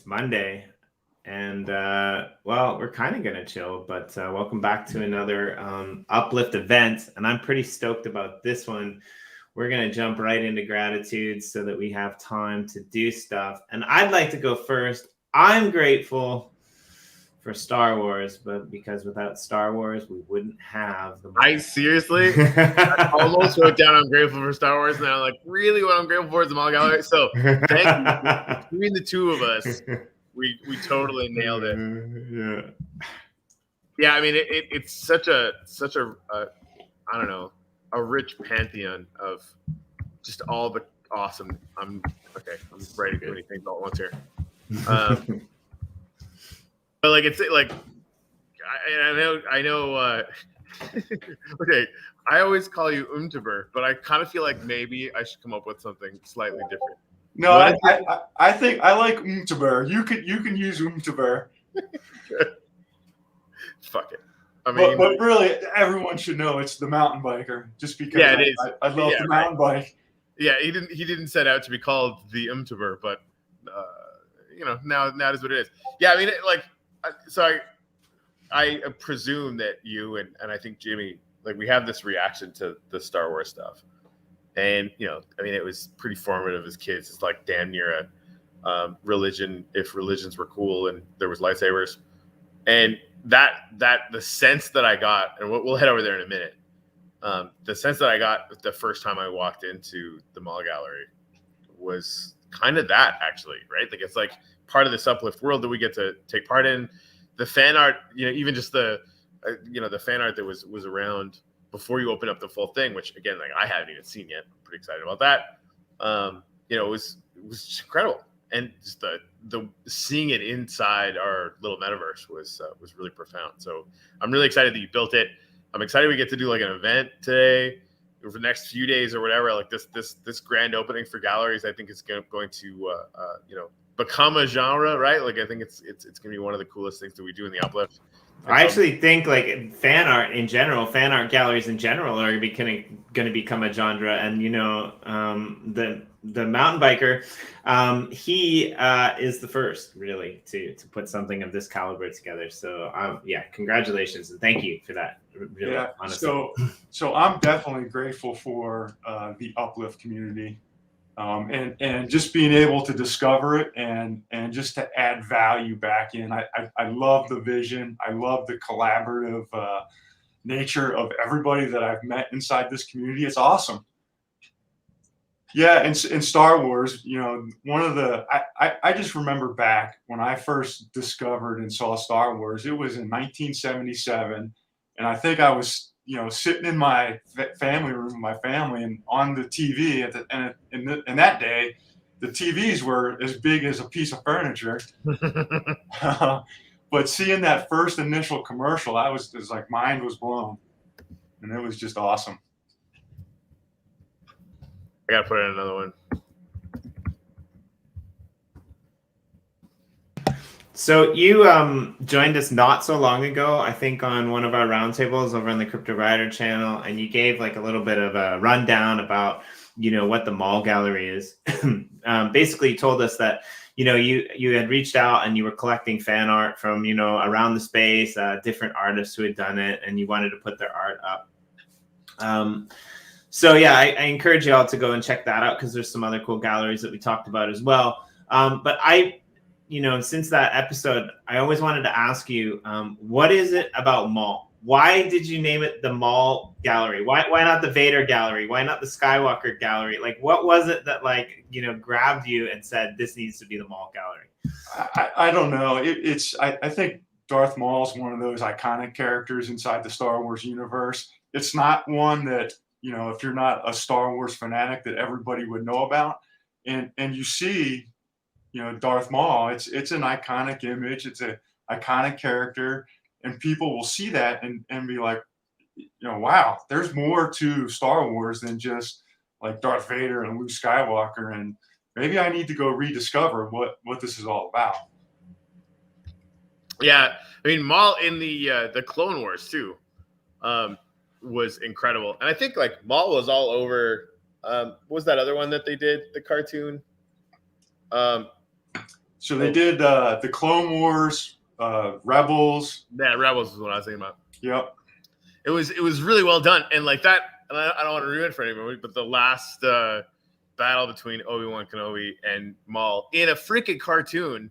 Monday, and well, we're kind of gonna chill, but welcome back to another Uplift event, and I'm pretty stoked about this one. We're gonna jump right into gratitude so that we have time to do stuff, and I'd like to go first. I'm grateful for Star Wars, but because without Star Wars, we wouldn't have the. I seriously, I almost wrote down I'm grateful for Star Wars, and I'm like, really, what I'm grateful for is the Maul Gallery. So thank you. Between the two of us, we totally nailed it. Yeah. I mean, it's such a I don't know, a rich pantheon of just all the awesome. I'm writing too many things all at once here. But like it's like I know. Okay, I always call you Umtiber, but I kind of feel like maybe I should come up with something slightly different. No, I think I like Umtiber. You can use Umtiber. Fuck it. I mean, but really, everyone should know it's the mountain biker, just because I love the mountain bike. Yeah, he didn't set out to be called the Umtiber, but now that is what it is. Yeah, I mean, I presume that you and I think Jimmy, like, we have this reaction to the Star Wars stuff, and I mean, it was pretty formative as kids. It's like damn near a religion, if religions were cool and there was lightsabers, and that the sense that I got, and we'll head over there in a minute. The sense that I got the first time I walked into the Maul Gallery was kind of that, actually, right? Like, it's like part of this Uplift world that we get to take part in. The fan art, even just the fan art that was around before you open up the full thing, which again, like, I haven't even seen yet. I'm pretty excited about that. It was just incredible, and just the seeing it inside our little metaverse was really profound. So I'm really excited that you built it. I'm excited we get to do like an event today over the next few days or whatever. Like this grand opening for galleries, I think it's going to become a genre, right? Like, I think it's going to be one of the coolest things that we do in the Uplift. I actually think like fan art galleries in general are going to become a genre, and the mountain biker, he is the first really to put something of this caliber together. So congratulations and thank you for that. Really, yeah. Honestly. So I'm definitely grateful for the Uplift community. And just being able to discover it and just to add value back in. I love the vision. I love the collaborative nature of everybody that I've met inside this community. It's awesome. Yeah, in Star Wars, one of the I just remember back when I first discovered and saw Star Wars. It was in 1977, and I think I was sitting in my family room with my family and on the TV and that day, the TVs were as big as a piece of furniture. But seeing that first initial commercial, it was like mind was blown, and it was just awesome. I gotta put in another one. So you joined us not so long ago, I think, on one of our roundtables over on the Crypto Rider channel, and you gave like a little bit of a rundown about what the Maul Gallery is. Basically, you told us that you had reached out and you were collecting fan art from around the space, different artists who had done it, and you wanted to put their art up. So yeah, I encourage you all to go and check that out because there's some other cool galleries that we talked about as well. But since that episode, I always wanted to ask you, what is it about Maul? Why did you name it the Maul Gallery? Why not the Vader Gallery? Why not the Skywalker Gallery? Like, what was it that grabbed you and said this needs to be the Maul Gallery? I don't know. I think Darth Maul is one of those iconic characters inside the Star Wars universe. It's not one that if you're not a Star Wars fanatic, that everybody would know about. And you see, Darth Maul, it's an iconic image. It's an iconic character, and people will see that and be like, wow, there's more to Star Wars than just like Darth Vader and Luke Skywalker, and maybe I need to go rediscover what this is all about. Yeah, I mean, Maul in the Clone Wars too was incredible, and I think like Maul was all over. What was that other one that they did, the cartoon? So they did the Clone Wars, Rebels. Yeah, Rebels is what I was thinking about. Yep. It was really well done, and like that. And I don't want to ruin it for anybody, but the last battle between Obi-Wan Kenobi and Maul in a freaking cartoon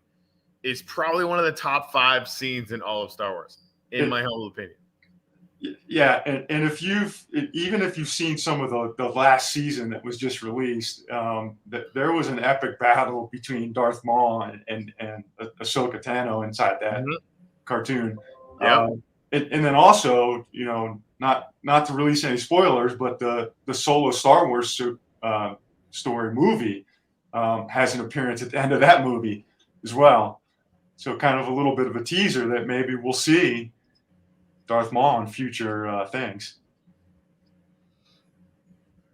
is probably one of the top 5 scenes in all of Star Wars, in my humble opinion. Yeah, and if even if you've seen some of the last season that was just released, there was an epic battle between Darth Maul and Ahsoka Tano inside that cartoon. Yeah. And then also, not to release any spoilers, but the Solo Star Wars story movie has an appearance at the end of that movie as well. So kind of a little bit of a teaser that maybe we'll see Darth Maul in future things.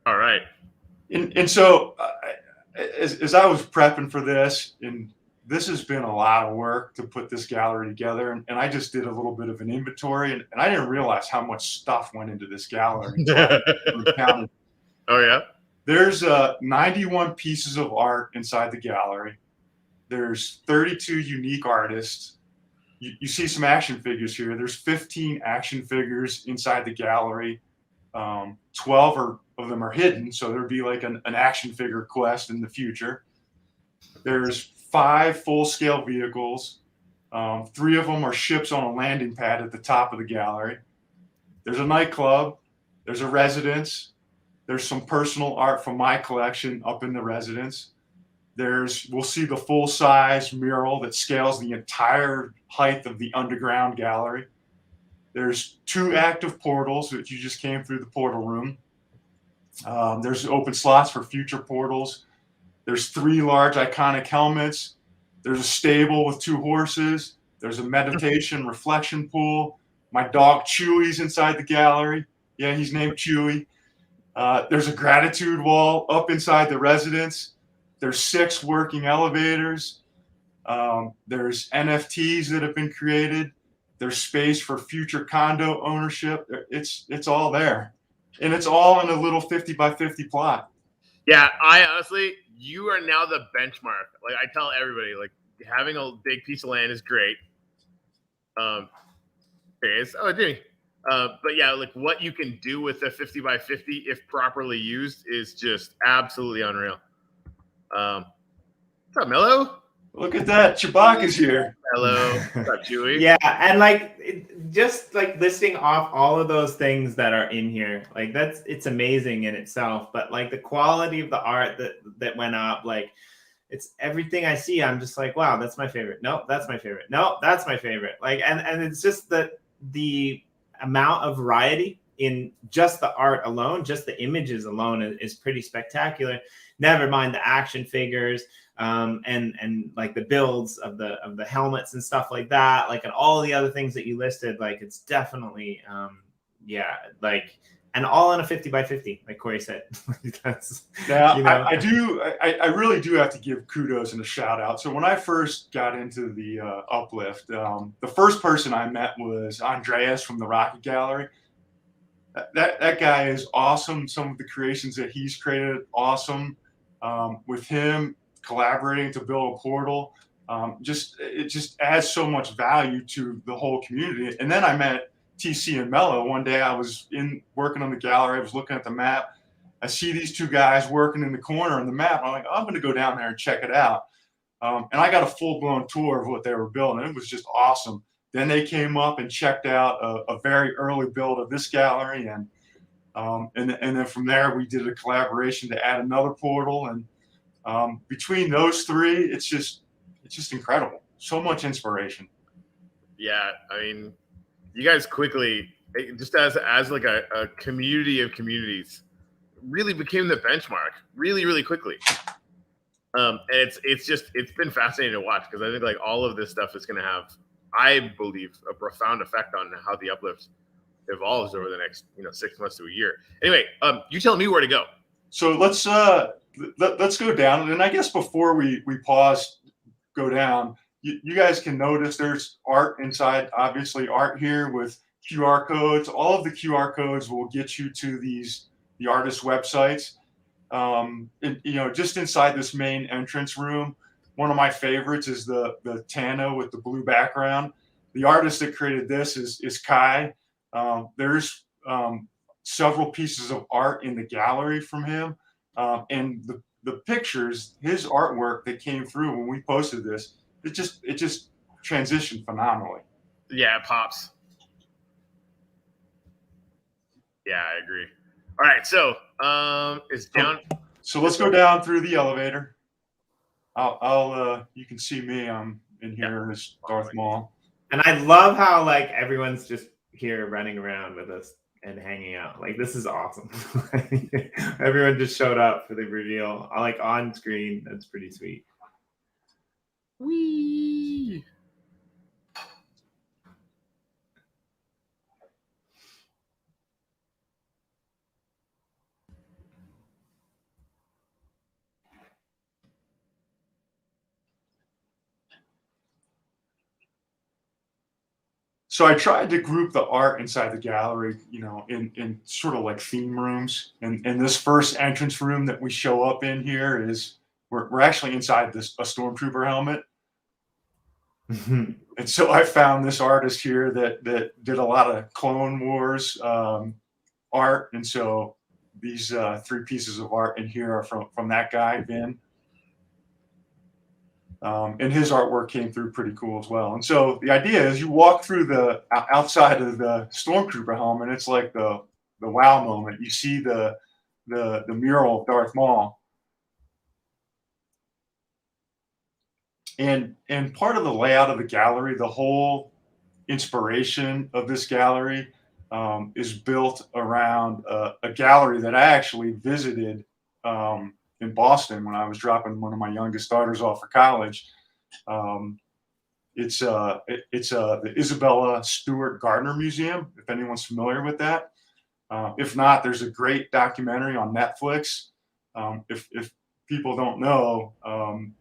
All right. And so as I was prepping for this, and this has been a lot of work to put this gallery together, and I just did a little bit of an inventory, and I didn't realize how much stuff went into this gallery. Oh, yeah? There's 91 pieces of art inside the gallery. There's 32 unique artists. You see some action figures here. There's 15 action figures inside the gallery. 12 of them are hidden, so there'd be like an action figure quest in the future. There's 5 full-scale vehicles. 3 of them are ships on a landing pad at the top of the gallery. There's a nightclub. There's a residence. There's some personal art from my collection up in the residence. We'll see the full-size mural that scales the entire height of the underground gallery. There's 2 active portals that you just came through the portal room. There's open slots for future portals. There's 3 large iconic helmets. There's a stable with 2 horses. There's a meditation reflection pool. My dog Chewie's inside the gallery. Yeah, he's named Chewie. There's a gratitude wall up inside the residence. There's 6 working elevators. There's NFTs that have been created. There's space for future condo ownership. It's all there. And it's all in a little 50 by 50 plot. Yeah, I honestly, you are now the benchmark. Like I tell everybody, like having a big piece of land is great. Jimmy. But yeah, like what you can do with a 50 by 50 if properly used is just absolutely unreal. What's up, Mello? Look at that. Chewbacca's here. Hello. What's up, Chewie? Yeah, and just listing off all of those things that are in here, it's amazing in itself. But like the quality of the art that went up, it's everything I see. I'm just like, wow, that's my favorite. No, that's my favorite. No, that's my favorite. And it's just the amount of variety in just the art alone, just the images alone is pretty spectacular. Never mind the action figures. And like the builds of the helmets and stuff like that, and all the other things that you listed, it's definitely and all in a 50 by 50, like Corey said. That's now I really do have to give kudos and a shout out. So when I first got into the Uplift, the first person I met was Andreas from the Rocket Gallery. That guy is awesome. Some of the creations that he's created, awesome. With him collaborating to build a portal, it just adds so much value to the whole community. And then I met TC and Mello. One day I was working on the gallery. I was looking at the map. I see these 2 guys working in the corner on the map. I'm like, I'm going to go down there and check it out. And I got a full-blown tour of what they were building. It was just awesome. Then they came up and checked out a very early build of this gallery. And then from there, we did a collaboration to add another portal. And between those 3, it's just incredible. So much inspiration. Yeah, I mean, you guys quickly, just as like a community of communities, really became the benchmark really, really quickly. And it's been fascinating to watch, because I think all of this stuff is going to have, I believe, a profound effect on how the Uplift evolves over the next 6 months to a year. Anyway, you tell me where to go. So let's go down, and I guess before we pause, go down, you guys can notice there's art inside. Obviously, art here with QR codes. All of the QR codes will get you to the artist websites. Just inside this main entrance room, one of my favorites is the Tano with the blue background. The artist that created this is Kai. There's several pieces of art in the gallery from him, and the pictures, his artwork that came through when we posted this, it just transitioned phenomenally. Yeah, it pops. Yeah, I agree. All right, so it's down. So let's go down through the elevator. I'll you can see me. I'm in here as Darth Maul. And I love how like everyone's just here running around with us and hanging out. Like this is awesome. Everyone just showed up for the reveal. I like on screen. That's pretty sweet. Whee! So I tried to group the art inside the gallery, you know, in sort of like theme rooms. And this first entrance room that we show up in here is we're actually inside a stormtrooper helmet. And so I found this artist here that did a lot of Clone Wars art, and so these 3 pieces of art in here are from that guy, Vin. And his artwork came through pretty cool as well. And so the idea is you walk through the outside of the stormtrooper helmet. It's like the wow moment. You see the mural of Darth Maul. And part of the layout of the gallery, the whole inspiration of this gallery is built around a gallery that I actually visited in Boston when I was dropping one of my youngest daughters off for college. It's the Isabella Stewart Gardner Museum, if anyone's familiar with that. If not, there's a great documentary on Netflix. If people don't know,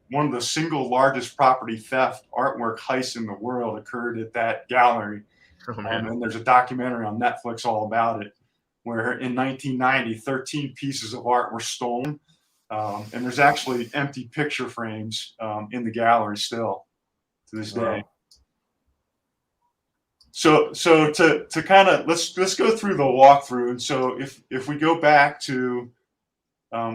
one of the single largest property theft artwork heists in the world occurred at that gallery. And there's a documentary on Netflix all about it, where in 1990, 13 pieces of art were stolen. And there's actually empty picture frames in the gallery still to this day. So to kind of let's go through the walkthrough. And so if we go back to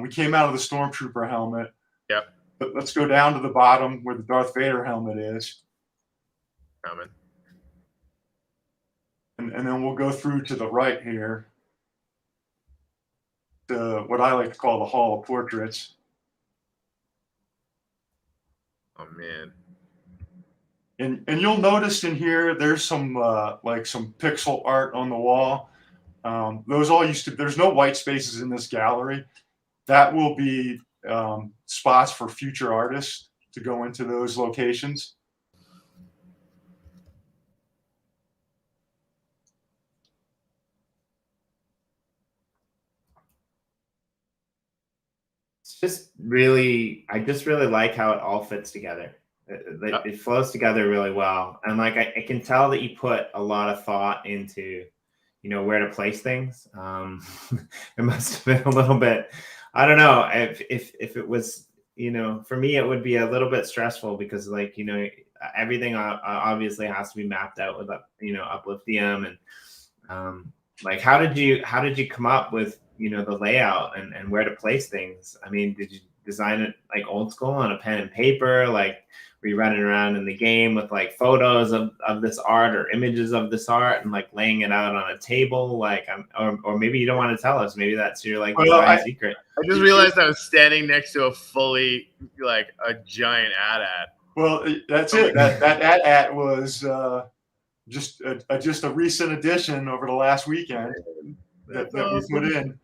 we came out of the stormtrooper helmet. Yep. But let's go down to the bottom where the Darth Vader helmet is. Coming. And then we'll go through to the right here to what I like to call the Hall of Portraits. Oh man. And you'll notice in here there's some like some pixel art on the wall. Those all used to. There's no white spaces in this gallery. That will be spots for future artists to go into those locations. I just really like how it all fits together. It flows together really well. And like, I can tell that you put a lot of thought into, you know, where to place things. It must have been a little bit, I don't know if it was, you know, for me, it would be a little bit stressful because like, you know, everything obviously has to be mapped out with, you know, Uplift DM. And like, how did you come up with, you know, the layout and where to place things? I mean, did you design it like old school on a pen and paper? Like, were you running around in the game with like photos of this art or images of this art and like laying it out on a table? Like, or maybe you don't want to tell us. Maybe that's your like design secret. I just realized I was standing next to a fully like a giant AT-AT. Well, that's it. That AT-AT was just a recent addition over the last weekend that we put in.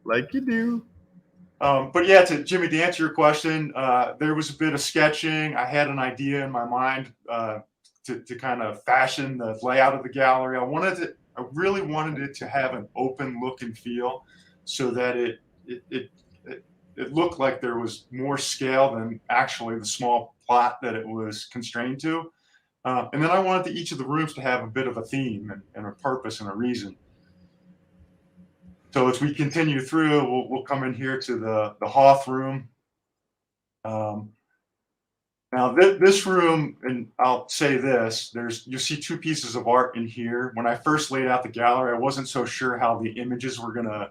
Like you do. But yeah, Jimmy, to answer your question, there was a bit of sketching. I had an idea in my mind to kind of fashion the layout of the gallery. I really wanted it to have an open look and feel, so that it looked like there was more scale than actually the small plot that it was constrained to. And then I wanted each of the rooms to have a bit of a theme and a purpose and a reason. So as we continue through, we'll come in here to the Hoth room. Now this room, and I'll say this, you see two pieces of art in here. When I first laid out the gallery, I wasn't so sure how the images were gonna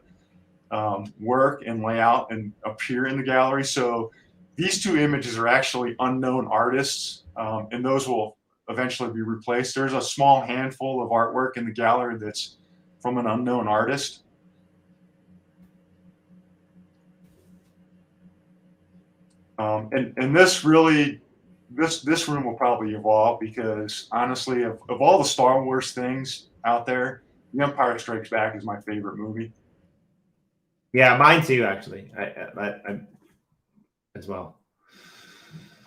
work and lay out and appear in the gallery. So these two images are actually unknown artists, and those will eventually be replaced. There's a small handful of artwork in the gallery that's from an unknown artist. And this really, this room will probably evolve because honestly, of all the Star Wars things out there, The Empire Strikes Back is my favorite movie. Yeah, mine too, actually. I as well.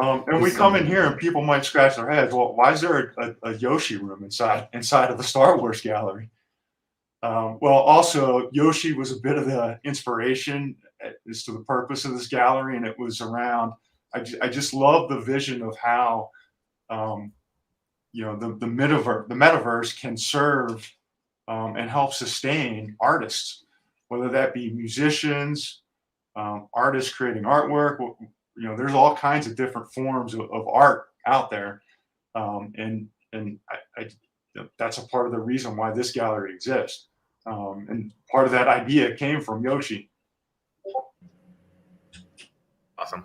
And we come in here and people might scratch their heads. Well, why is there a Yoshi room inside of the Star Wars gallery? Well, also Yoshi was a bit of the inspiration as to the purpose of this gallery, and it was around. I just love the vision of how you know the metaverse can serve and help sustain artists, whether that be musicians, artists creating artwork. You know, there's all kinds of different forms of art out there, and that's a part of the reason why this gallery exists. And part of that idea came from Yoshi. Awesome.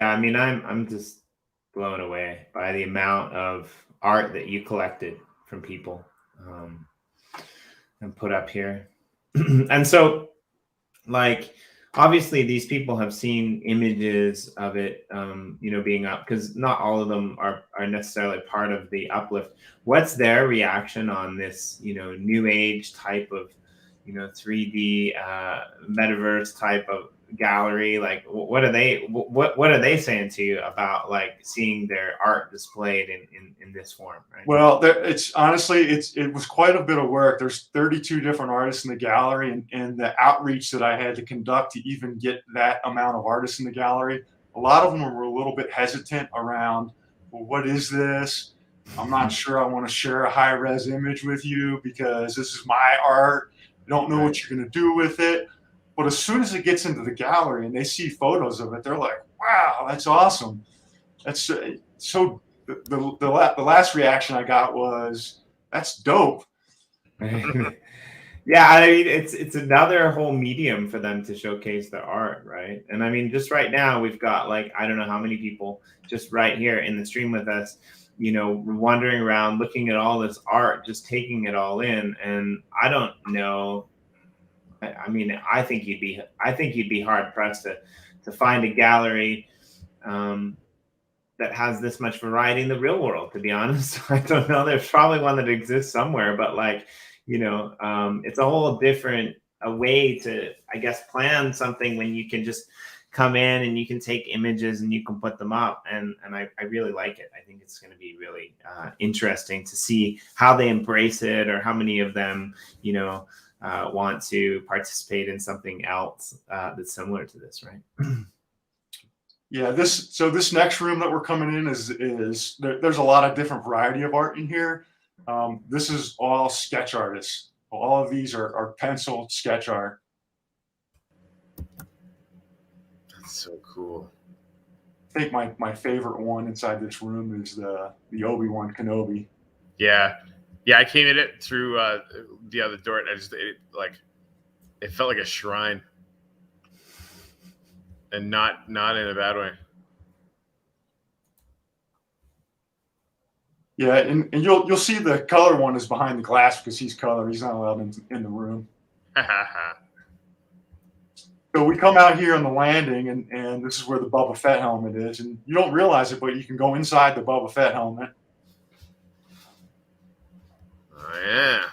I mean, I'm just blown away by the amount of art that you collected from people and put up here. And so, like, obviously these people have seen images of it, you know, being up, because not all of them are necessarily part of the Uplift. What's their reaction on this, you know, new age type of, you know, 3D metaverse type of gallery? Like, what are they saying to you about like seeing their art displayed in this form, right? Well, it's honestly, it was quite a bit of work. There's 32 different artists in the gallery, and the outreach that I had to conduct to even get that amount of artists in the gallery, a lot of them were a little bit hesitant around, well, what is this? I'm not sure I want to share a high res image with you because this is my art. I don't know what you're going to do with it. But as soon as it gets into the gallery and they see photos of it, they're like, wow, that's awesome. That's so. The last reaction I got was, that's dope. Yeah, I mean, it's another whole medium for them to showcase their art, right? And I mean, just right now we've got like, I don't know how many people just right here in the stream with us, you know, wandering around looking at all this art, just taking it all in. And I don't know. I mean, I think you'd be hard pressed to find a gallery that has this much variety in the real world, to be honest. I don't know. There's probably one that exists somewhere, but like, you know, it's a whole different way to, I guess, plan something when you can just come in and you can take images and you can put them up. And I really like it. I think it's going to be really interesting to see how they embrace it, or how many of them, you know, want to participate in something else that's similar to this, right? Yeah, this next room that we're coming in is there's a lot of different variety of art in here. This is all sketch artists. All of these are pencil sketch art. That's so cool. I think my favorite one inside this room is the Obi-Wan Kenobi. Yeah, I came in it through the other door. And it felt like a shrine, and not in a bad way. Yeah, and you'll see the color one is behind the glass because he's color. He's not allowed in the room. So we come out here on the landing, and this is where the Boba Fett helmet is. And you don't realize it, but you can go inside the Boba Fett helmet. Oh, yeah.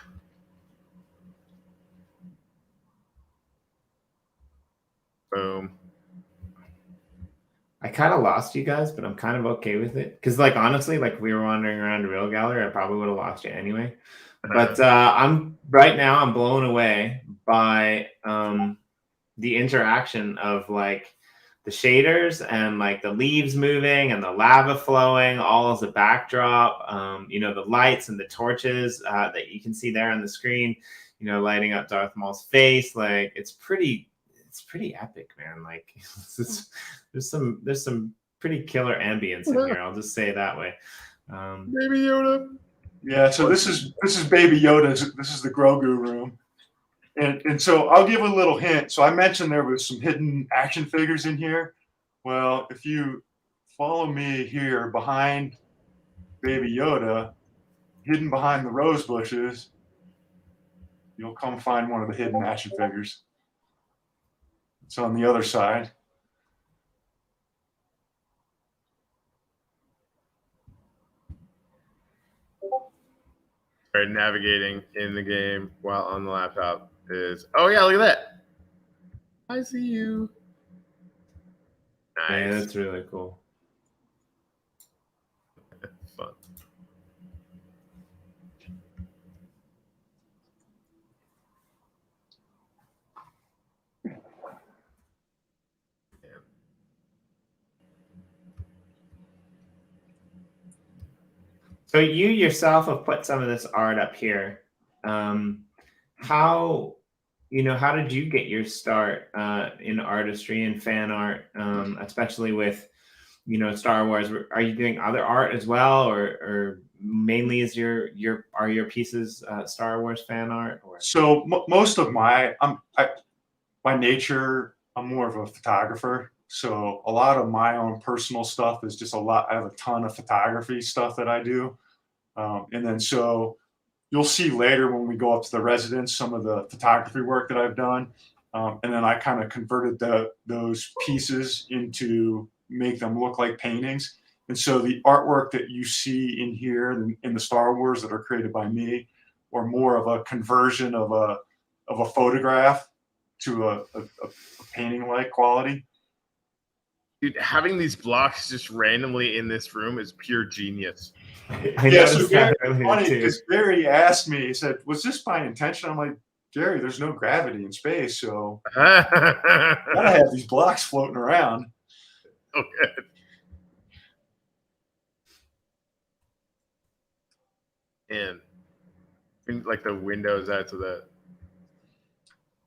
Boom. I kind of lost you guys, but I'm kind of okay with it. Because, like, honestly, like, if we were wandering around a real gallery, I probably would have lost you anyway. But I'm blown away by the interaction of like the shaders and like the leaves moving and the lava flowing, all as a backdrop. You know, the lights and the torches that you can see there on the screen, you know, lighting up Darth Maul's face. Like, it's pretty it's pretty epic, man. Like there's some pretty killer ambience in here. I'll just say it that way. Baby Yoda. Yeah, so this is Baby Yoda's. This is the Grogu room, and so I'll give a little hint. So I mentioned there was some hidden action figures in here. Well, if you follow me here behind Baby Yoda, hidden behind the rose bushes, you'll come find one of the hidden action figures. It's on the other side. Right, navigating in the game while on the laptop is, oh yeah, look at that. I see you. Nice. Yeah, that's really cool. Fun. So you yourself have put some of this art up here. How did you get your start in artistry and fan art, especially with Star Wars? Are you doing other art as well, or mainly is your pieces Star Wars fan art? Or? So most of by nature, I'm more of a photographer. So a lot of my own personal stuff is just I have a ton of photography stuff that I do. And then so you'll see later when we go up to the residence, some of the photography work that I've done. And then I kind of converted those pieces into make them look like paintings. And so the artwork that you see in here in the Star Wars that are created by me, or more of a conversion of a photograph to a painting-like quality. Dude, having these blocks just randomly in this room is pure genius. Yeah, so Gary, funny because Gary asked me, he said, was this by intention? I'm like, Gary, there's no gravity in space, so gotta have these blocks floating around. Oh, good. And like the windows out to that.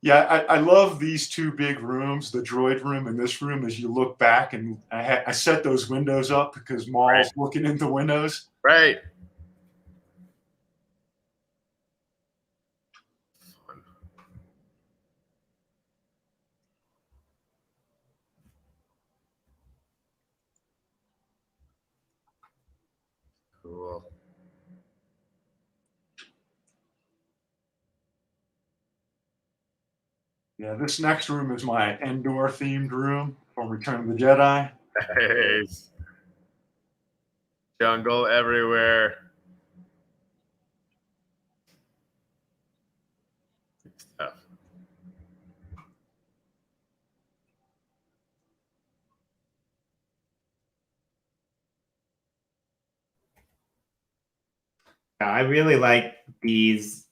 Yeah, I love these two big rooms, the droid room and this room. As you look back, and I set those windows up because Maul's looking into windows. Right. Fun. Cool. Yeah, this next room is my Endor themed room from Return of the Jedi. Nice. Jungle everywhere. Good stuff. I really like these.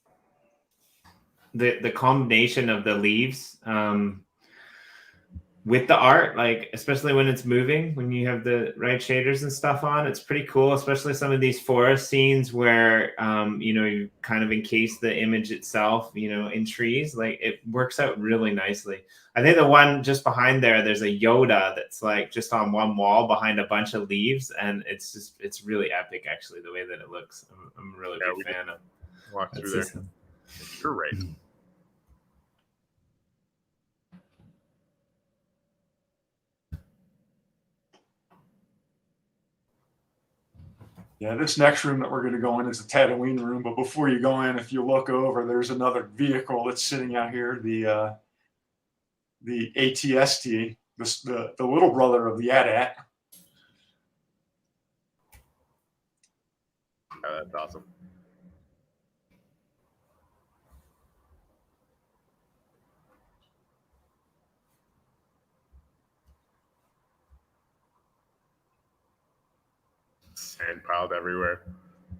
The combination of the leaves with the art, like especially when it's moving, when you have the right shaders and stuff on, it's pretty cool. Especially some of these forest scenes where you kind of encase the image itself, in trees. Like it works out really nicely. I think the one just behind there's a Yoda that's like just on one wall behind a bunch of leaves, and it's really epic actually the way that it looks. I'm a really big fan of. Walk through there. You're right. Yeah, this next room that we're going to go in is the Tatooine room. But before you go in, if you look over, there's another vehicle that's sitting out here, the ATST, the little brother of the AT-AT. Oh, that's awesome. Sand piled everywhere.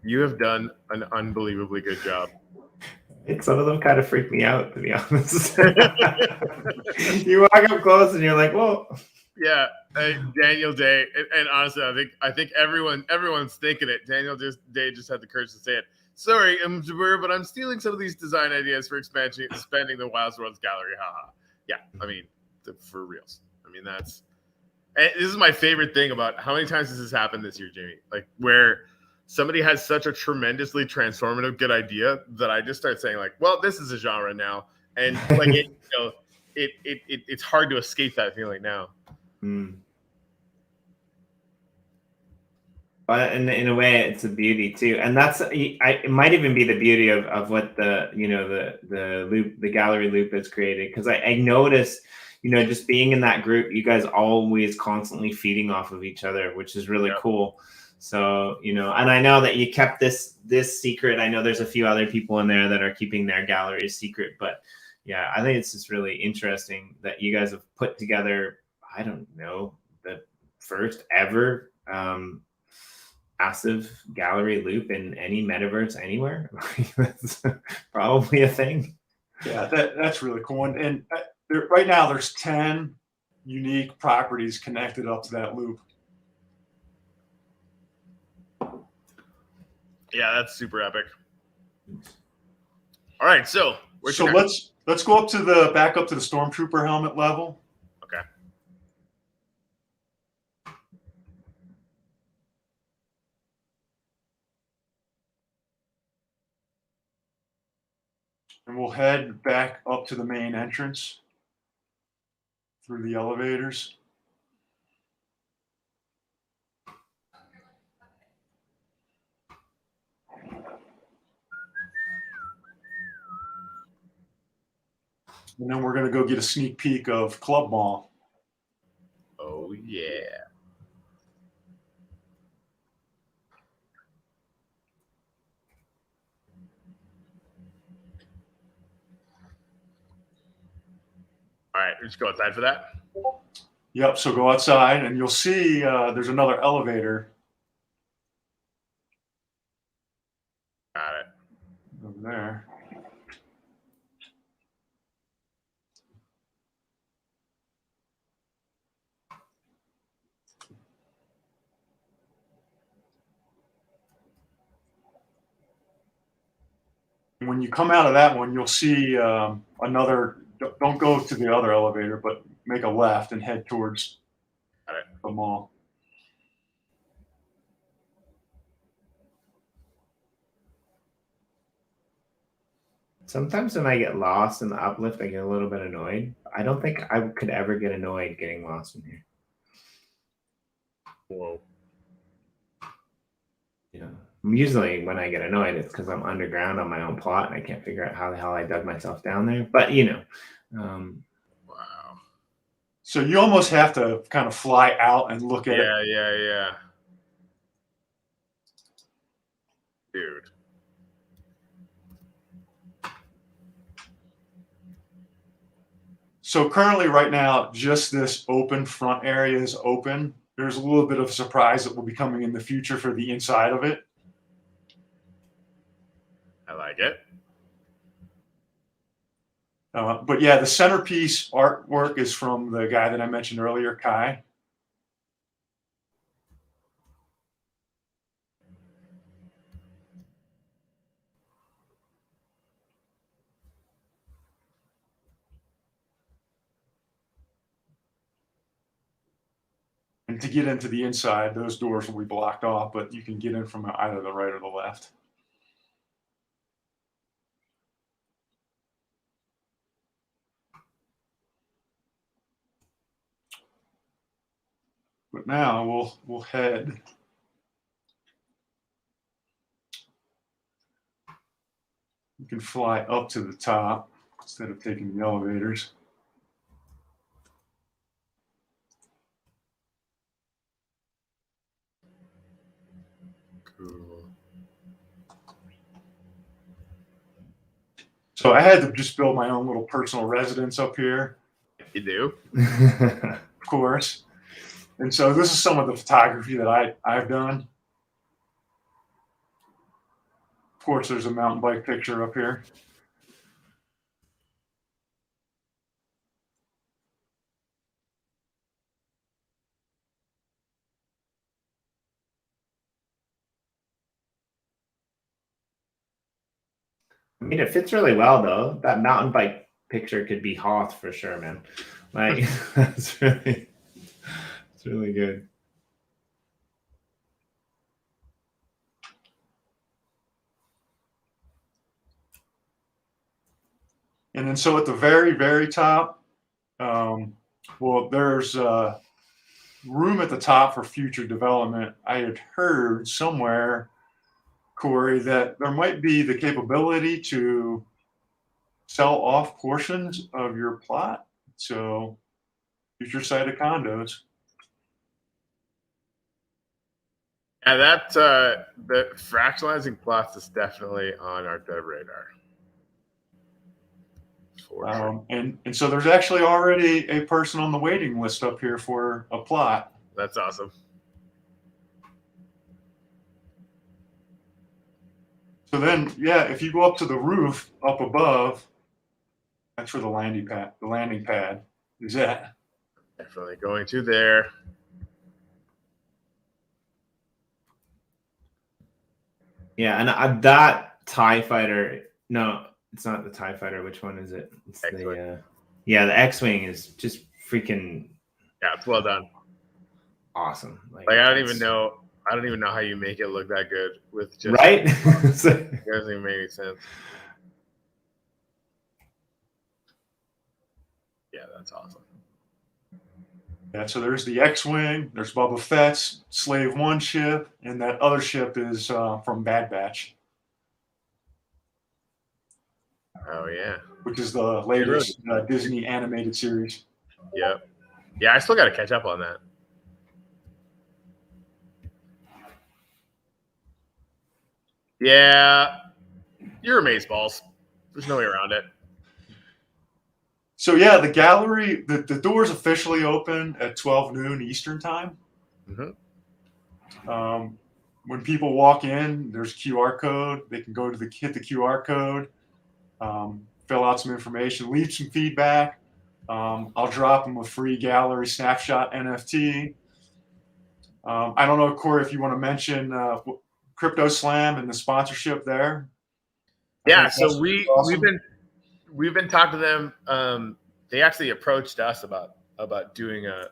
You have done an unbelievably good job. Some of them kind of freak me out, to be honest. You walk up close and you're like, whoa. Yeah, Daniel Day, and honestly, I think everyone's thinking it. Daniel Day just had the courage to say it. Sorry, but I'm stealing some of these design ideas for expanding the Wild Worlds gallery. Haha. Yeah, I mean, for reals. I mean, and this is my favorite thing about how many times has this happened this year, Jamie? Like where somebody has such a tremendously transformative good idea that I just start saying like, well, this is a genre now, and like it's hard to escape that feeling now. But in a way, it's a beauty too, and it might even be the beauty of what the the gallery loop has created. Because I noticed, just being in that group, you guys always constantly feeding off of each other, which is really cool. So and I know that you kept this secret. I know there's a few other people in there that are keeping their galleries secret, but yeah, I think it's just really interesting that you guys have put together, I don't know, the first ever massive gallery loop in any metaverse anywhere. That's probably a thing. Yeah, that's really cool. And right now there's 10 unique properties connected up to that loop. Yeah, that's super epic. All right, so let's go back up to the Stormtrooper helmet level. Okay. And we'll head back up to the main entrance through the elevators. And then we're going to go get a sneak peek of Club Mall. Oh, yeah. All right, let's go outside for that. Yep, so go outside and you'll see there's another elevator. Got it. Over there. When you come out of that one, you'll see another. Don't go to the other elevator, but make a left and head towards the mall. Sometimes when I get lost in the uplift, I get a little bit annoyed. I don't think I could ever get annoyed getting lost in here. Whoa. Usually when I get annoyed, it's because I'm underground on my own plot and I can't figure out how the hell I dug myself down there. But wow. So you almost have to kind of fly out and look at it. Yeah. Dude. So currently right now, just this open front area is open. There's a little bit of a surprise that will be coming in the future for the inside of it. I like it. But yeah, the centerpiece artwork is from the guy that I mentioned earlier, Kai. And to get into the inside, those doors will be blocked off, but you can get in from either the right or the left. But now we'll head. You can fly up to the top instead of taking the elevators. Cool. So I had to just build my own little personal residence up here. You do? Of course. And so this is some of the photography that I've done. Of course, there's a mountain bike picture up here. I mean, it fits really well though. That mountain bike picture could be Hoth for sure, man. Like it's really good. And then so at the very, very top, well, there's room at the top for future development. I had heard somewhere, Corey, that there might be the capability to sell off portions of your plot. So future site of condos. Yeah, that the fractionalizing plots is definitely on our dev radar. And so there's actually already a person on the waiting list up here for a plot. That's awesome. So then, yeah, if you go up to the roof up above, that's where the landing pad is at. Definitely going to there. Yeah, and that TIE fighter, no, it's not the TIE fighter. Which one is it? It's the the X-Wing is just freaking. Yeah, it's well done. Awesome. Like I don't even know how you make it look that good with just right. It doesn't even make any sense. Yeah, that's awesome. Yeah, so there's the X-Wing, there's Boba Fett's Slave One ship, and that other ship is from Bad Batch. Oh yeah, which is the latest Disney animated series. Yep. Yeah, I still got to catch up on that. Yeah, you're amazeballs. There's no way around it. So yeah, the gallery, the doors officially open at 12 noon Eastern time. Mm-hmm. When people walk in, there's a QR code. They can go to hit the QR code, fill out some information, leave some feedback. I'll drop them a free gallery snapshot NFT. I don't know, Corey, if you want to mention Crypto Slam and the sponsorship there. Yeah, so we've been talking to them. They actually approached us about doing a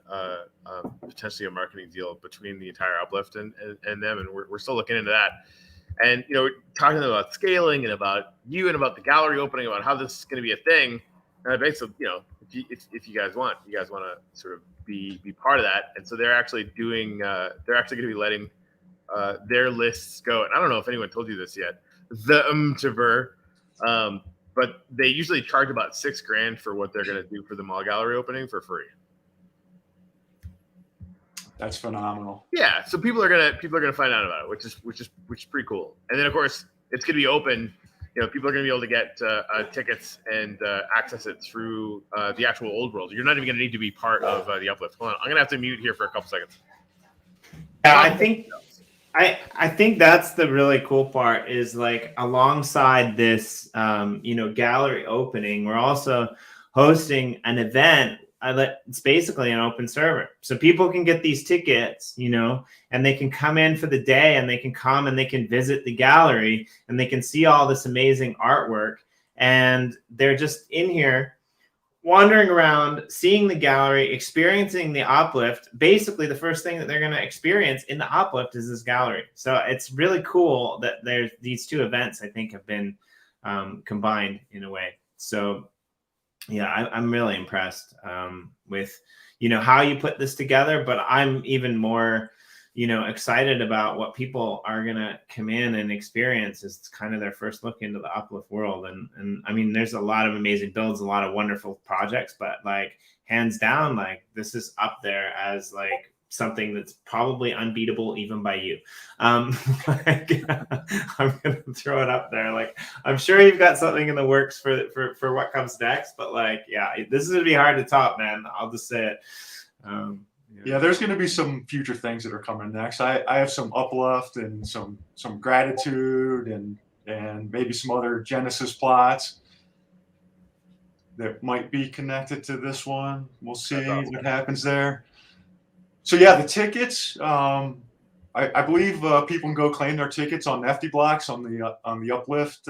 potentially a marketing deal between the entire Uplift and them, and we're still looking into that. And talking to them about scaling and about you and about the gallery opening, about how this is going to be a thing. And basically, if you guys want to sort of be part of that. And so they're actually doing they're actually going to be letting their lists go. And I don't know if anyone told you this yet. The but they usually charge about $6,000 for what they're going to do for the Maul Gallery opening for free. That's phenomenal. Yeah, so people are gonna find out about it, which is pretty cool. And then of course it's gonna be open. People are gonna be able to get tickets and access it through the actual old world. You're not even gonna need to be part of the Uplift. Hold on, I'm gonna have to mute here for a couple seconds. Yeah, I think that's the really cool part is like alongside this, gallery opening, we're also hosting an event. It's basically an open server. So people can get these tickets, and they can come in for the day and they can come and they can visit the gallery and they can see all this amazing artwork. And they're just in here wandering around, seeing the gallery, experiencing the Uplift. Basically, the first thing that they're going to experience in the Uplift is this gallery. So it's really cool that there's these two events, I think, have been combined in a way. So, yeah, I'm really impressed with, how you put this together. But I'm even more, excited about what people are going to come in and experience as kind of their first look into the Uplift world. And I mean, there's a lot of amazing builds, a lot of wonderful projects, but like hands down, like this is up there as like something that's probably unbeatable even by you. I'm going to throw it up there. Like, I'm sure you've got something in the works for what comes next, but like, yeah, this is going to be hard to top, man. I'll just say it. Yeah, there's going to be some future things that are coming next. I have some uplift and some gratitude and maybe some other Genesis plots that might be connected to this one. We'll see what happens there. So yeah, the tickets. I believe people can go claim their tickets on Nifty Blocks on the Uplift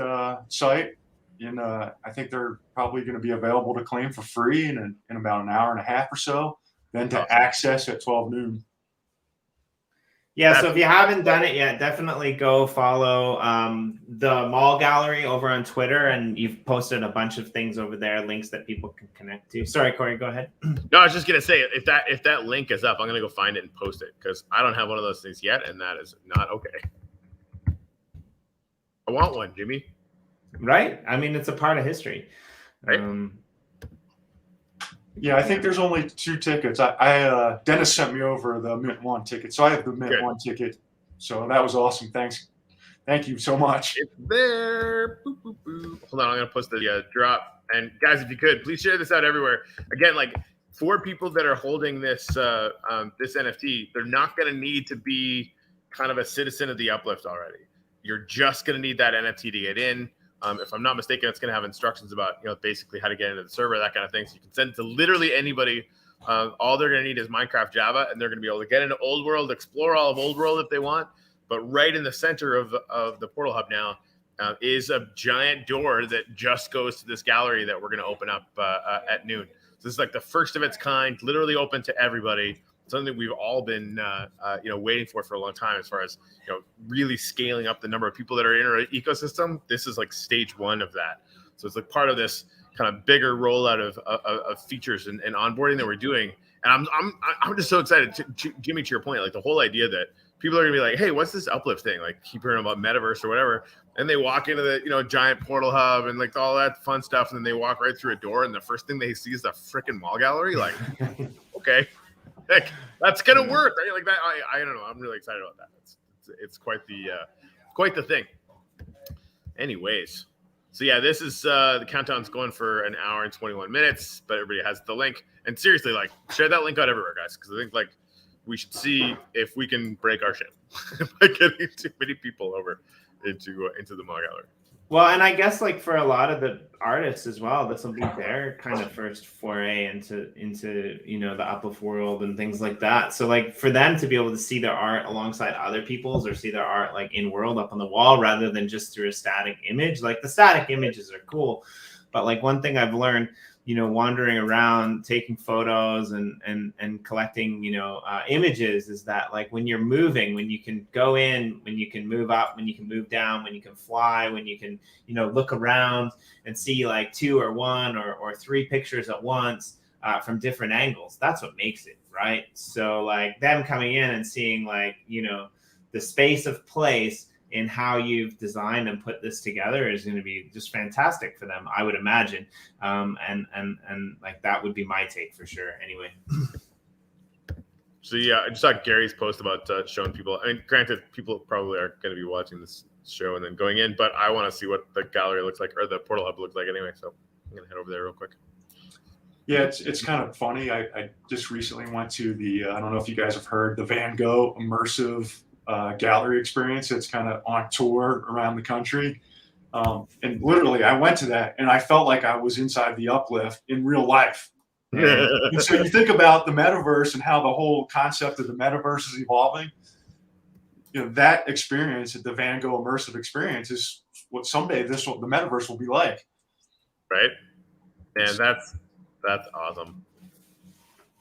site. I think they're probably going to be available to claim for free in about an hour and a half or so, then to access at 12 noon. Yeah, so if you haven't done it yet, definitely go follow the Maul Gallery over on Twitter, and you've posted a bunch of things over there, links that people can connect to. Sorry, Corey, go ahead. No, I was just gonna say, if that link is up, I'm gonna go find it and post it, because I don't have one of those things yet, and that is not okay. I want one, Jimmy. Right? I mean, it's a part of history. Right? Yeah, I think there's only 2 tickets. I Dennis sent me over the Mint 1 ticket, so I have the Mint 1 ticket. So that was awesome. Thank you so much. It's there. Boop, boop, boop. Hold on, I'm gonna post the drop. And guys, if you could, please share this out everywhere. Again, like, for people that are holding this this NFT, they're not gonna need to be kind of a citizen of the Uplift already. You're just gonna need that NFT to get in. If I'm not mistaken, it's going to have instructions about, basically how to get into the server, that kind of thing. So you can send it to literally anybody. All they're going to need is Minecraft Java, and they're going to be able to get into Old World, explore all of Old World if they want. But right in the center of the portal hub now is a giant door that just goes to this gallery that we're going to open up at noon. So this is like the first of its kind, literally open to everybody. Something that we've all been, waiting for a long time, as far as, really scaling up the number of people that are in our ecosystem. This is like stage 1 of that. So it's like part of this kind of bigger rollout of features and onboarding that we're doing. And I'm just so excited, Jimmy, to your point, like the whole idea that people are gonna be like, hey, what's this Uplift thing? Like, keep hearing about Metaverse or whatever. And they walk into the, giant portal hub and like all that fun stuff. And then they walk right through a door, and the first thing they see is the freaking Maul Gallery. Like, okay. Heck, that's gonna work, right? Like that. I don't know. I'm really excited about that. It's quite the thing. Anyways, so yeah, this is the countdown's going for an hour and 21 minutes, but everybody has the link. And seriously, like, share that link out everywhere, guys, because I think like we should see if we can break our ship by getting too many people over into the Maul Gallery. Well, and I guess like for a lot of the artists as well, this will be their kind of first foray into the Uplift world and things like that. So like for them to be able to see their art alongside other people's, or see their art like in world up on the wall rather than just through a static image. Like the static images are cool, but like one thing I've learned, wandering around, taking photos and collecting, images, is that like when you're moving, when you can go in, when you can move up, when you can move down, when you can fly, when you can, look around and see like 2 or 1 or 3 pictures at once from different angles, that's what makes it, right? So like them coming in and seeing like, the space of place in how you've designed and put this together is going to be just fantastic for them, I would imagine. And like that would be my take for sure. Anyway. So yeah, I just saw Gary's post about showing people. I mean, granted, people probably are going to be watching this show and then going in, but I want to see what the gallery looks like, or the portal hub looks like anyway. So I'm going to head over there real quick. Yeah, it's kind of funny. I just recently went to the I don't know if you guys have heard, the Van Gogh immersive gallery experience. It's kind of on tour around the country, and literally I went to that and I felt like I was inside the Uplift in real life. And so you think about the metaverse and how the whole concept of the metaverse is evolving. That experience, the Van Gogh immersive experience, is what someday the metaverse will be like. Right, and that's awesome.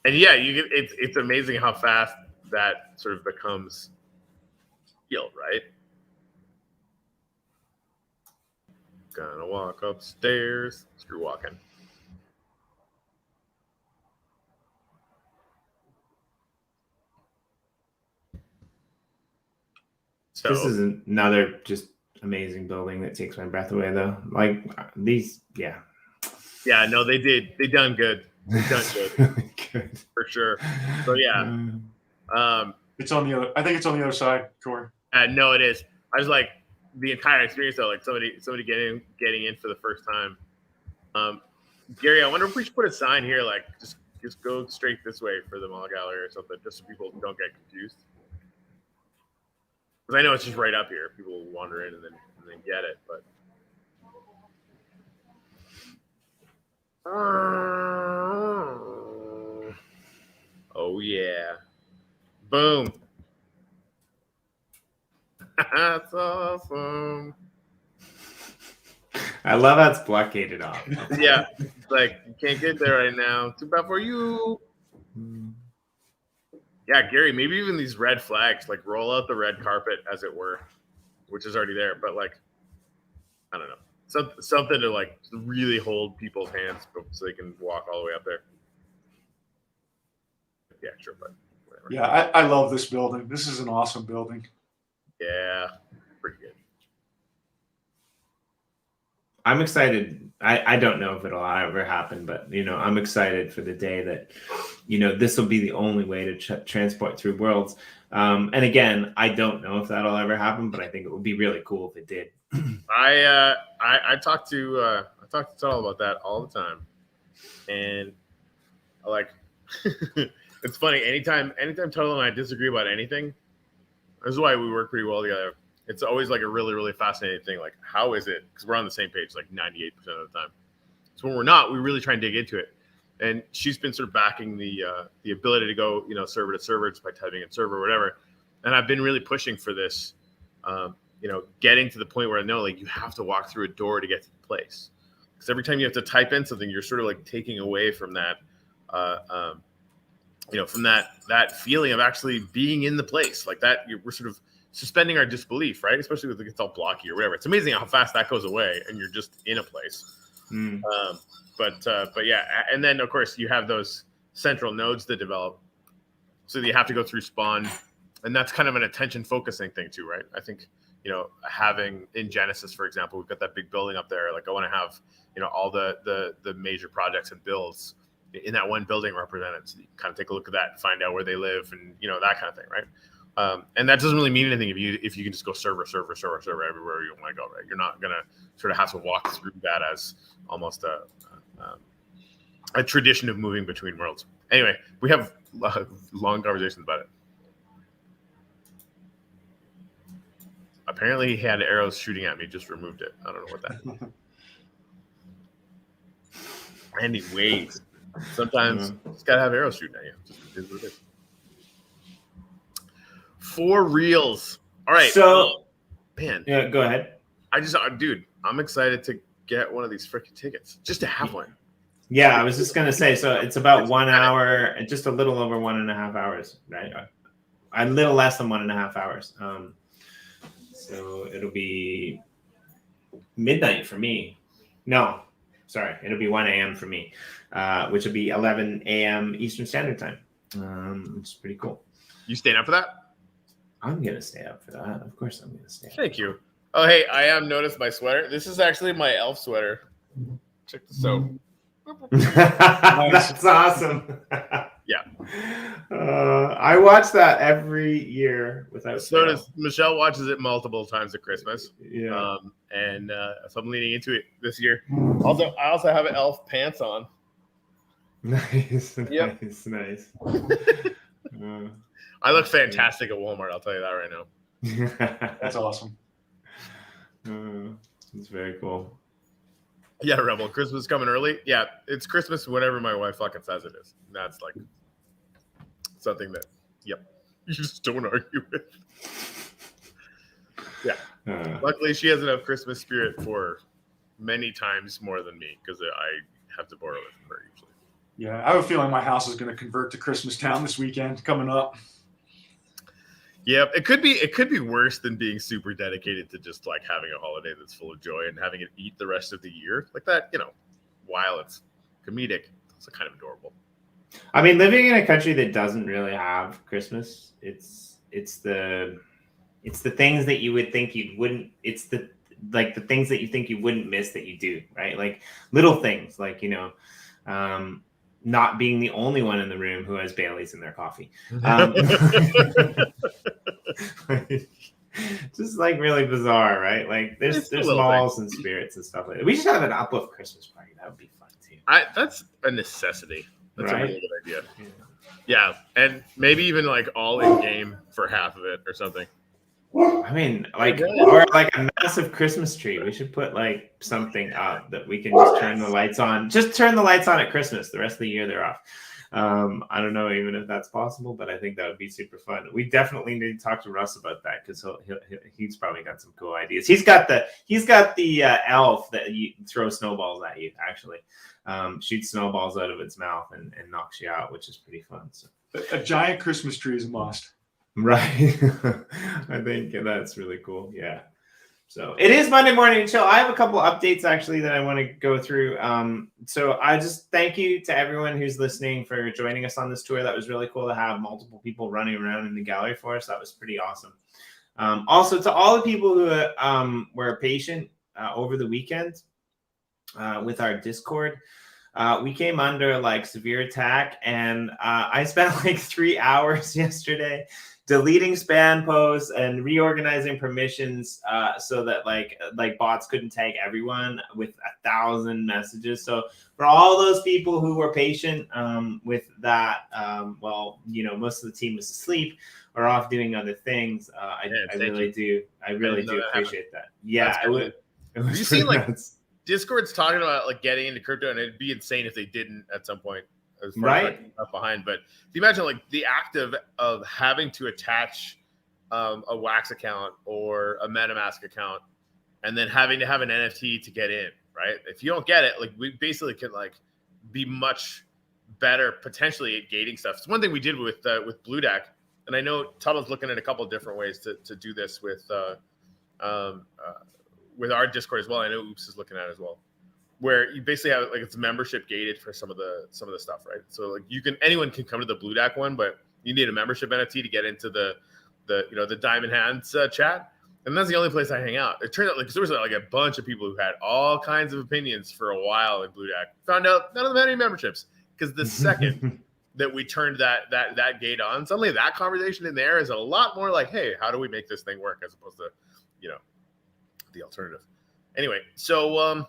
And yeah, it's amazing how fast that sort of becomes real, right? Gonna walk upstairs. Screw walking. So this is another just amazing building that takes my breath away, though. Like these, yeah. Yeah, no, they did. They done good. They done good. Good. For sure. So yeah. It's on the other. I think it's on the other side, Corey. No, it is. I was like, the entire experience though, like somebody getting in for the first time. Gary, I wonder if we should put a sign here, like just go straight this way for the Maul Gallery or something, just so people don't get confused. Because I know it's just right up here. People will wander in and then get it, but. Oh yeah. Boom. That's awesome. I love how it's blockaded off. Yeah, like you can't get there right now. Too bad for you. Yeah, Gary, maybe even these red flags, like roll out the red carpet, as it were, which is already there. But like, I don't know, something to like really hold people's hands so they can walk all the way up there. Yeah, sure, but whatever. Yeah, I love this building. This is an awesome building. Yeah, pretty good. I'm excited. I don't know if it'll ever happen, but I'm excited for the day that this will be the only way to transport through worlds. And again, I don't know if that'll ever happen, but I think it would be really cool if it did. I talk to Tuttle about that all the time, and like it's funny. Anytime Tuttle and I disagree about anything, this is why we work pretty well together. It's always like a really, really fascinating thing. Like, how is it? Because we're on the same page like 98% of the time. So when we're not, we really try and dig into it. And she's been sort of backing the ability to go, server to server just by typing in server or whatever. And I've been really pushing for this, getting to the point where I know like you have to walk through a door to get to the place. Because every time you have to type in something, you're sort of like taking away from that, from that feeling of actually being in the place like that. We're sort of suspending our disbelief, right? Especially with it's all blocky or whatever. It's amazing how fast that goes away, and you're just in a place. But yeah, and then of course you have those central nodes that develop, so that you have to go through spawn, and that's kind of an attention focusing thing too, right? I think having in Genesis, for example, we've got that big building up there. Like I want to have all the major projects and builds in that one building represented, so you kind of take a look at that, find out where they live, and that kind of thing, right? And that doesn't really mean anything if you can just go server everywhere you want to go, right? You're not gonna sort of have to walk through that as almost a tradition of moving between worlds. Anyway, we have long conversations about it. Apparently, he had arrows shooting at me. Just removed it. I don't know what that. Anyways, sometimes it's gotta have arrows shooting at you. Just is what it is. For reals. All right. So, man. Yeah, go ahead. Dude, I'm excited to get one of these freaking tickets just to have one. Yeah, I was just going to say, so it's about 1 hour, just a little over 1.5 hours, right? A little less than 1.5 hours. So it'll be midnight for me. No, sorry. It'll be 1 a.m. for me, which will be 11 a.m. Eastern Standard Time, which is pretty cool. You staying up for that? I'm going to stay up for that. Of course I'm going to stay up. Thank you. Oh, hey, I am noticed my sweater. This is actually my elf sweater. Check this out. That's awesome. Yeah. I watch that every year without So fail. does Michelle. Watches it multiple times at Christmas. Yeah. And so I'm leaning into it this year. Also, I also have elf pants on. Nice. Yep. Nice. I look fantastic at Walmart. I'll tell you that right now. That's awesome. It's very cool. Yeah, Rebel. Christmas coming early. Yeah, it's Christmas whenever my wife fucking says it is. That's like something that, you just don't argue with. Yeah. Luckily, she has enough Christmas spirit for many times more than me, because I have to borrow it from her usually. Yeah, I have a feeling my house is going to convert to Christmas Town this weekend coming up. Yeah, it could be worse than being super dedicated to just like having a holiday that's full of joy and having it eat the rest of the year like that. While it's comedic, it's kind of adorable. I mean, living in a country that doesn't really have Christmas, it's the things that you would think you wouldn't. It's the things that you think you wouldn't miss that you do, right? Like little things, like not being the only one in the room who has Baileys in their coffee. Just like really bizarre, right? Like there's malls and spirits and stuff like that. We should have an Uplift Christmas party. That would be fun too. That's a necessity. That's right? a really good idea. Yeah, and maybe even like all in game for half of it or something. I mean, or like a massive Christmas tree. We should put like something up that we can just turn the lights on. Just turn the lights on at Christmas. The rest of the year they're off. I don't know even if that's possible, but I think that would be super fun. We definitely need to talk to Russ about that because he's probably got some cool ideas. He's got the elf that you throw snowballs at you, actually. Shoots snowballs out of its mouth and knocks you out, which is pretty fun. So a giant Christmas tree is a must. Right. I think that's really cool. Yeah. So it is Monday Morning Chill. I have a couple updates actually that I want to go through. So I just thank you to everyone who's listening for joining us on this tour. That was really cool to have multiple people running around in the gallery for us. That was pretty awesome. Also to all the people who were patient over the weekend with our Discord. We came under like severe attack, and I spent like 3 hours yesterday deleting spam posts and reorganizing permissions so that like bots couldn't tag everyone with 1,000 messages. So for all those people who were patient with that, well, you know, most of the team was asleep or off doing other things. I really do appreciate that. Yeah, it was you seen like Discord's talking about like getting into crypto, and it'd be insane if they didn't at some point. As far as left behind, but if you imagine like the act of having to attach a Wax account or a MetaMask account, and then having to have an NFT to get in, right? If you don't get it, like we basically could like be much better potentially at gating stuff. It's one thing we did with Blue Deck, and I know Tuttle's looking at a couple of different ways to do this with our Discord as well. I know Oops is looking at it as well, where you basically have like it's membership gated for some of the stuff, right? So like anyone can come to the Blue Deck one, but you need a membership NFT to get into the Diamond Hands chat, and that's the only place I hang out. It turned out like there was like a bunch of people who had all kinds of opinions for a while in Blue Deck. Found out none of them had any memberships because the second that we turned that gate on, suddenly that conversation in there is a lot more like, hey, how do we make this thing work, as opposed to the alternative. Anyway, so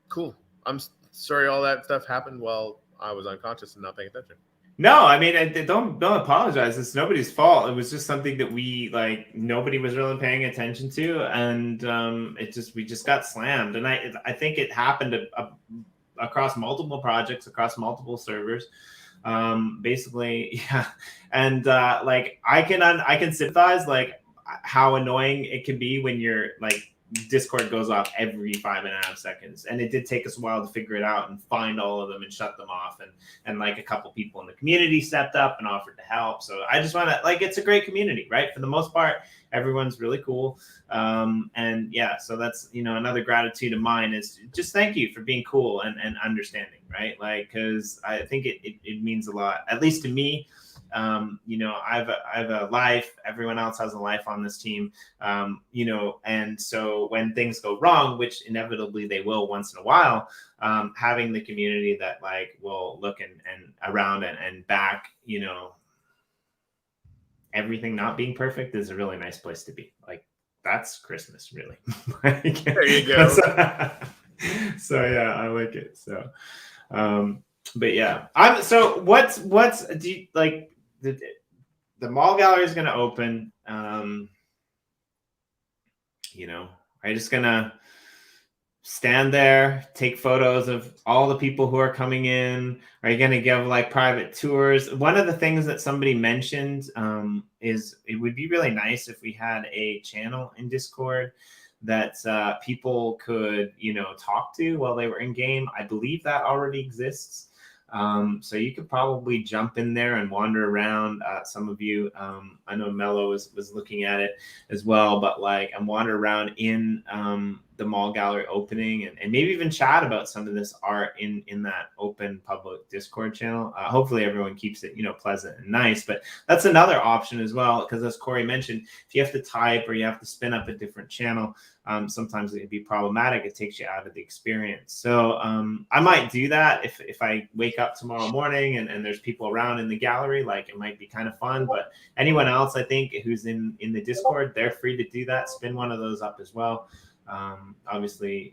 cool. I'm sorry all that stuff happened while I was unconscious and not paying attention. No, I mean, don't apologize. It's nobody's fault. It was just something that we nobody was really paying attention to, and we just got slammed. And I think it happened across multiple projects, across multiple servers. Basically, yeah. And I can sympathize like how annoying it can be when you're like Discord goes off every 5.5 seconds, and it did take us a while to figure it out and find all of them and shut them off, and like a couple people in the community stepped up and offered to help. So I just want to it's a great community, right? For the most part, everyone's really cool, and yeah, so that's another gratitude of mine is just thank you for being cool and understanding, right? Like, because I think it means a lot, at least to me. I have a life. Everyone else has a life on this team, and so when things go wrong, which inevitably they will once in a while, having the community that will look and around and back, everything not being perfect is a really nice place to be. Like, that's Christmas, really. There you go. So yeah, I like it. So, but yeah, what's do you like? The Maul Gallery is going to open. Are you just going to stand there, take photos of all the people who are coming in? Are you going to give private tours? One of the things that somebody mentioned is it would be really nice if we had a channel in Discord that people could, talk to while they were in game. I believe that already exists. So you could probably jump in there and wander around. Some of you, I know Mello was looking at it as well, but and wander around in the Maul Gallery opening and maybe even chat about some of this art in that open public Discord channel. Hopefully everyone keeps it, pleasant and nice, but that's another option as well. Because as Corey mentioned, if you have to type or you have to spin up a different channel, sometimes it can be problematic. It takes you out of the experience. So I might do that if I wake up tomorrow morning and there's people around in the gallery. It might be kind of fun. But anyone else, I think, who's in the Discord, they're free to do that. Spin one of those up as well. Obviously,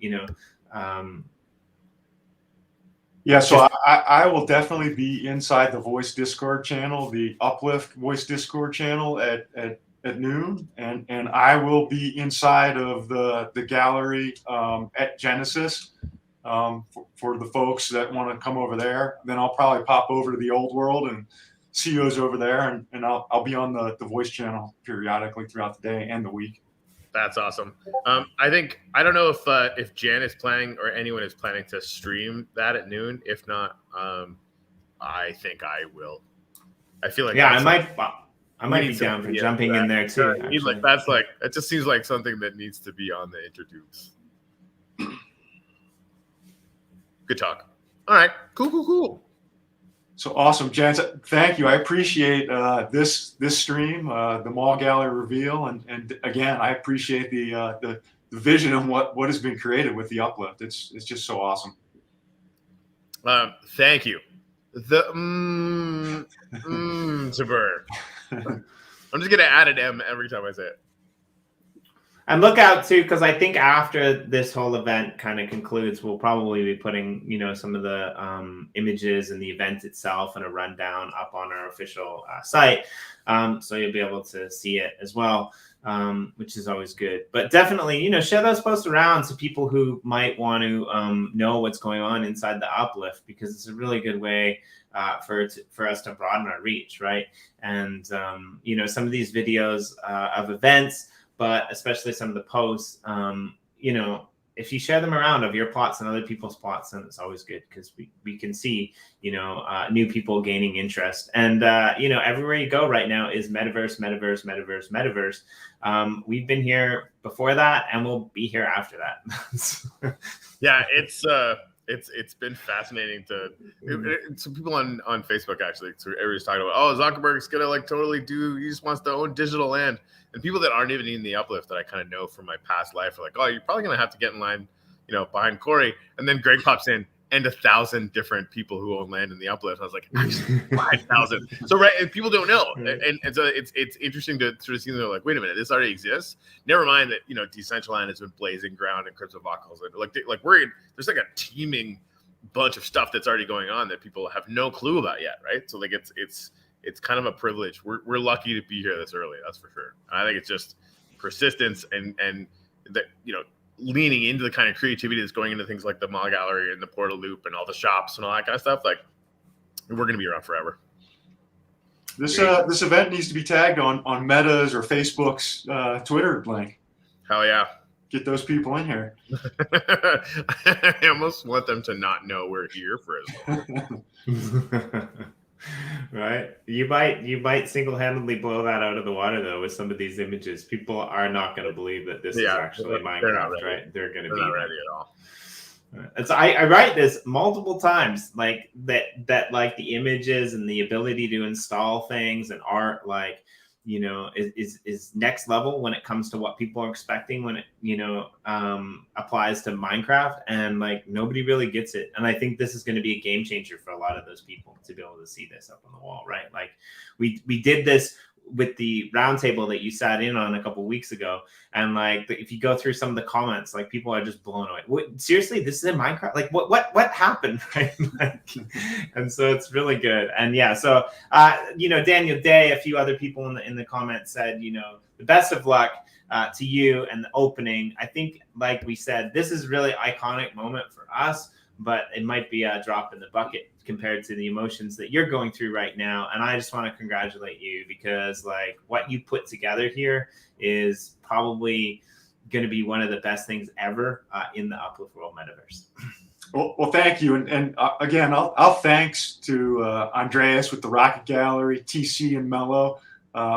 yeah, so I will definitely be inside the voice Discord channel, the Uplift voice Discord channel at noon, and I will be inside of the gallery at Genesis for the folks that want to come over there. Then I'll probably pop over to the old world and see those over there, and I'll be on the voice channel periodically throughout the day and the week. That's awesome. I don't know if Jan is planning or anyone is planning to stream that at noon. If not, I think I will. I feel like I might be down for jumping in there too. It just seems like something that needs to be on the intertubes. Good talk. All right, cool. So awesome, Jan. Thank you. I appreciate this stream, the Maul Gallery reveal, and again, I appreciate the vision of what has been created with the Uplift. It's just so awesome. Thank you. Jabber. I'm just gonna add an M every time I say it. And look out too, because I think after this whole event kind of concludes, we'll probably be putting, some of the images and the event itself and a rundown up on our official site. So you'll be able to see it as well, which is always good. But definitely, share those posts around to people who might want to know what's going on inside the Uplift, because it's a really good way for us to broaden our reach, right? And, some of these videos of events, but especially some of the posts, if you share them around of your plots and other people's plots, then it's always good, because we can see, new people gaining interest. And, everywhere you go right now is metaverse. We've been here before that, and we'll be here after that. Yeah, it's been fascinating some people on Facebook actually, so everybody's talking about, Zuckerberg's gonna he just wants to own digital land. And people that aren't even in the Uplift that I kind of know from my past life are like, you're probably going to have to get in line, behind Corey. And then Greg pops in and 1,000 different people who own land in the Uplift. I was like, actually 5,000. So, right. And people don't know. And so it's interesting to sort of see, they're like, wait a minute, this already exists. Never mind that, Decentraland has been blazing ground and CryptoVoxels. There's like a teeming bunch of stuff that's already going on that people have no clue about yet. Right. So it's kind of a privilege. We're lucky to be here this early, that's for sure. And I think it's just persistence and that, leaning into the kind of creativity that's going into things like the Maul Gallery and the Portal Loop and all the shops and all that kind of stuff. Like, we're going to be around forever. This event needs to be tagged on Meta's or Facebook's Twitter link. Hell yeah. Get those people in here. I almost want them to not know we're here for as long. Right, you might single-handedly blow that out of the water though with some of these images. People are not going to to that this is actually Minecraft, right? They're going to be not ready at all. I write this multiple times, like that like the images and the ability to install things and art, like, is next level when it comes to what people are expecting when it applies to Minecraft, and like nobody really gets it. And I think this is going to be a game changer for a lot of those people to be able to see this up on the wall, right? Like we did this with the roundtable that you sat in on a couple weeks ago, and like if you go through some of the comments, like people are just blown away. What, seriously, this is in Minecraft? Like what happened, right? And so it's really good. And yeah, so Daniel Day, a few other people in the comments said, the best of luck to you and the opening. I think, like we said, this is really iconic moment for us, but it might be a drop in the bucket compared to the emotions that you're going through right now. And I just want to congratulate you, because like what you put together here is probably going to be one of the best things ever in the Uplift World Metaverse. Well, thank you. And again, I'll thanks to Andreas with the Rocket Gallery, TC and Mello,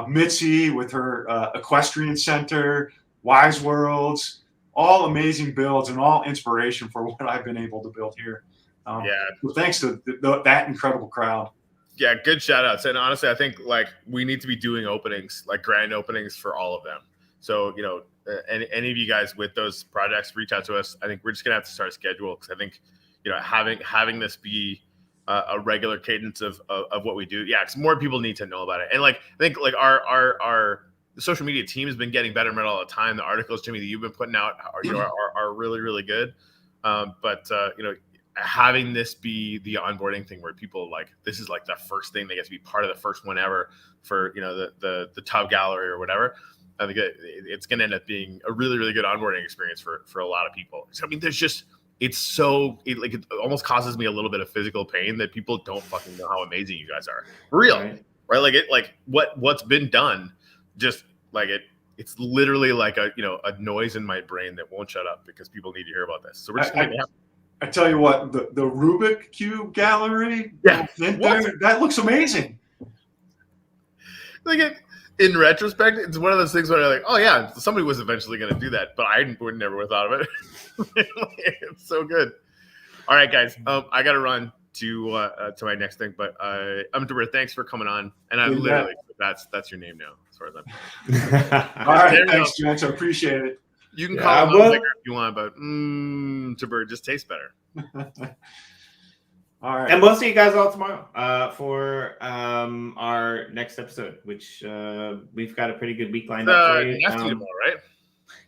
Mitzi with her Equestrian Center, Wise Worlds, all amazing builds and all inspiration for what I've been able to build here. So thanks to that incredible crowd. Yeah, good shout outs. And honestly, I think like we need to be doing openings, like grand openings for all of them. So, any of you guys with those projects, reach out to us. I think we're just going to have to start a schedule, because I think, having this be a regular cadence of what we do. Yeah, because more people need to know about it. And like, I think like our social media team has been getting better and better all the time. The articles, Jimmy, that you've been putting out are really, really good. But having this be the onboarding thing where people like, this is like the first thing they get to be part of the first one ever for, the Tub Gallery or whatever. I think it's going to end up being a really, really good onboarding experience for a lot of people. So, I mean, there's just it's so it almost causes me a little bit of physical pain that people don't fucking know how amazing you guys are. For real. Right? Like what's been done, just like it's literally like a noise in my brain that won't shut up because people need to hear about this. So we're just gonna I tell you what, the Rubik Cube gallery, that looks amazing. Like in retrospect, it's one of those things where I'm like, oh yeah, somebody was eventually going to do that, but I would never have thought of it. It's so good. All right, guys, I got to run to my next thing, but Umtiber, thanks for coming on. And I literally, that's your name now, as far as I'm. All right, thanks, Gents. I appreciate it. You can call him if you want, but Umtiber just tastes better. All right. And we'll see you guys all tomorrow for our next episode, which we've got a pretty good week lined up for you. Tomorrow, right?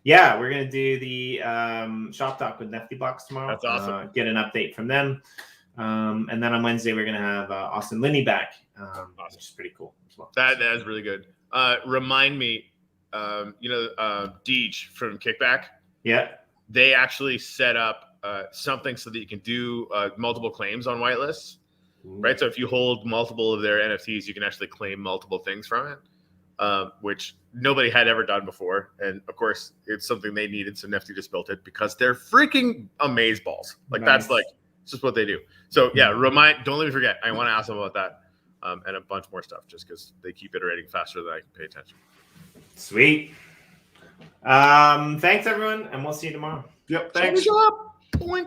Yeah, we're going to do the shop talk with Nefty Box tomorrow. That's awesome. Get an update from them. And then on Wednesday, we're going to have Austin Linney back, which is pretty cool as well. That is really good. Remind me, Deej from Kickback. Yeah. They actually set up something so that you can do multiple claims on whitelists, right? So if you hold multiple of their NFTs, you can actually claim multiple things from it, which nobody had ever done before. And of course, it's something they needed, so Nefty just built it because they're freaking amazeballs. Like that's like it's just what they do. So yeah, don't let me forget. I want to ask them about that and a bunch more stuff, just because they keep iterating faster than I can pay attention. Sweet. Thanks everyone, and we'll see you tomorrow. Yep. Thanks. Boink.